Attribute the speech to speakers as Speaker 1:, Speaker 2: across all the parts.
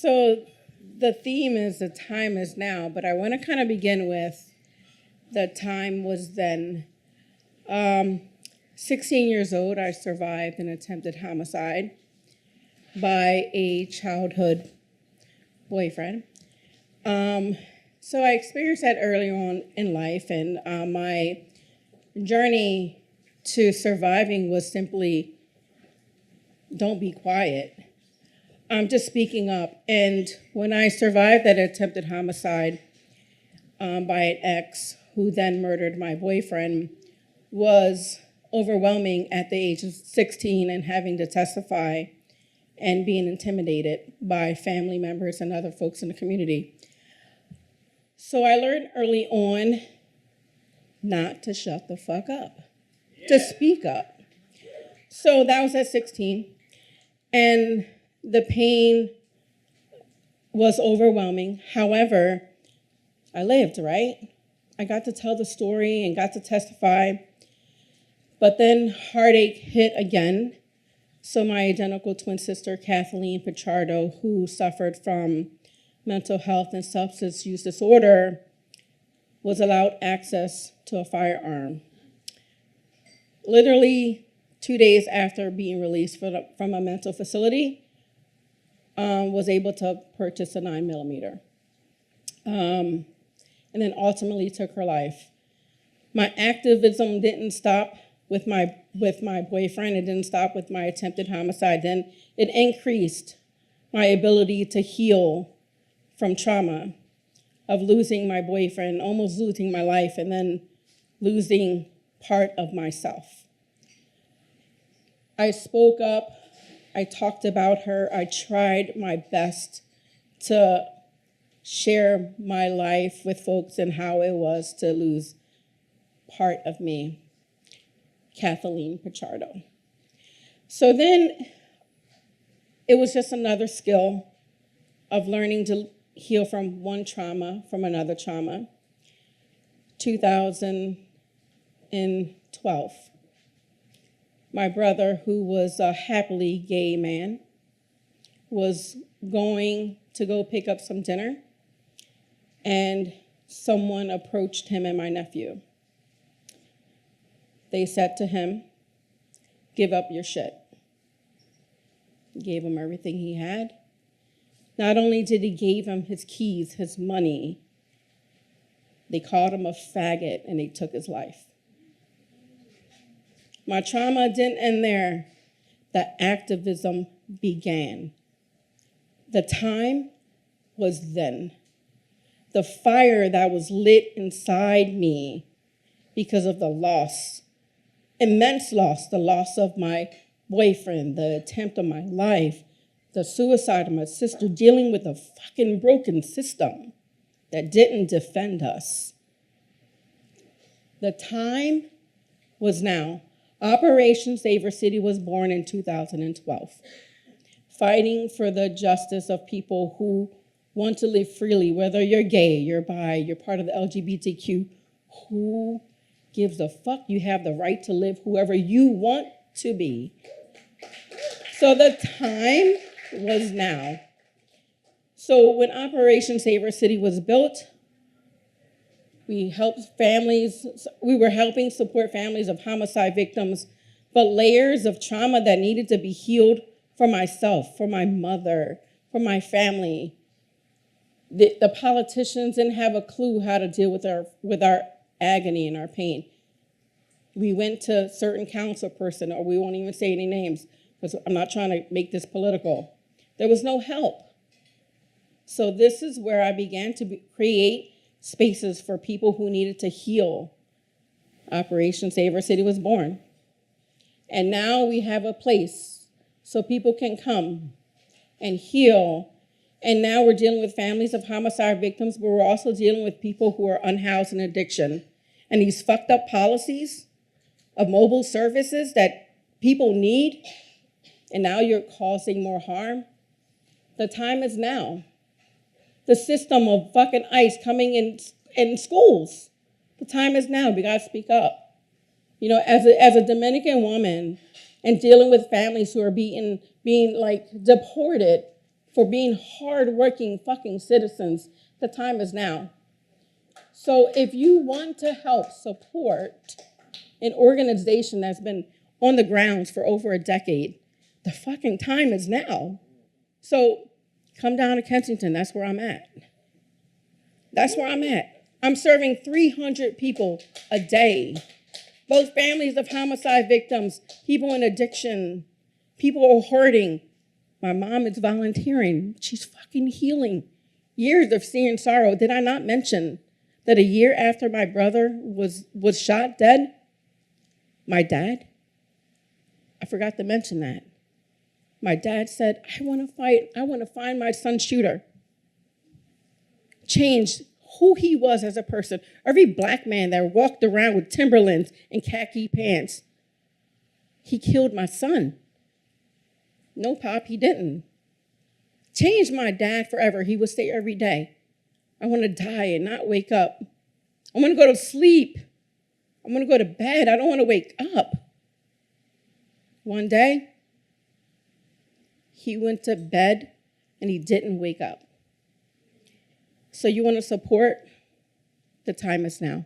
Speaker 1: So the theme is the time is now, but I want to kind of begin with the time was then. 16 years old, I survived an attempted homicide by a childhood boyfriend. So I experienced that early on in life, and my journey to surviving was simply don't be quiet. I'm just speaking up. And when I survived that attempted homicide by an ex who then murdered my boyfriend, was overwhelming at the age of 16 and having to testify and being intimidated by family members and other folks in the community. So I learned early on not to shut the fuck up, to speak up. So that was at 16. And the pain was overwhelming. However, I lived, right? I got to tell the story and got to testify. But then heartache hit again. So my identical twin sister, Kathleen Pichardo, who suffered from mental health and substance use disorder, was allowed access to a firearm. Literally 2 days after being released from a mental facility, was able to purchase a 9mm. And then ultimately took her life. My activism didn't stop with my boyfriend. It didn't stop with my attempted homicide. Then it increased my ability to heal from trauma of losing my boyfriend, almost losing my life, and then losing part of myself. I spoke up. I talked about her. I tried my best to share my life with folks and how it was to lose part of me, Kathleen Pichardo. So then it was just another skill of learning to heal from one trauma, from another trauma. 2012. My brother, who was a happily gay man, was going to go pick up some dinner, and someone approached him and my nephew. They said to him, "Give up your shit." Gave him everything he had. Not only did he give him his keys, his money, they called him a faggot and they took his life. My trauma didn't end there. The activism began. The time was then. The fire that was lit inside me because of the loss, immense loss, the loss of my boyfriend, the attempt on my life, the suicide of my sister, dealing with a fucking broken system that didn't defend us. The time was now. Operation Save Our City was born in 2012, fighting for the justice of people who want to live freely, whether you're gay, you're bi, you're part of the LGBTQ. Who gives a fuck? You have the right to live whoever you want to be. So the time was now. So when Operation Save Our City was built, we were helping support families of homicide victims, but layers of trauma that needed to be healed for myself, for my mother, for my family. The politicians didn't have a clue how to deal with our agony and our pain. We went to certain council person, or we won't even say any names, because I'm not trying to make this political. There was no help. So this is where I began to create spaces for people who needed to heal. Operation Save Our City was born. And now we have a place so people can come and heal. And now we're dealing with families of homicide victims, but we're also dealing with people who are unhoused in addiction. And these fucked up policies of mobile services that people need, and now you're causing more harm. The time is now. The system of fucking ICE coming in schools. The time is now. We gotta speak up. You know, as a Dominican woman and dealing with families who are being like deported for being hardworking fucking citizens. The time is now. So if you want to help support an organization that's been on the grounds for over a decade, the fucking time is now. So come down to Kensington. That's where I'm at. That's where I'm at. I'm serving 300 people a day. Both families of homicide victims, people in addiction, people who are hurting. My mom is volunteering. She's fucking healing. Years of seeing sorrow. Did I not mention that a year after my brother was shot dead, my dad, I forgot to mention that. My dad said, I want to find my son's shooter. Changed who he was as a person. Every black man that walked around with Timberlands and khaki pants, he killed my son. No, Pop, he didn't. Changed my dad forever. He would say every day, I want to die and not wake up. I want to go to sleep. I want to go to bed. I don't want to wake up. One day, he went to bed and he didn't wake up. So you want to support? The time is now.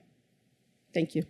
Speaker 1: Thank you.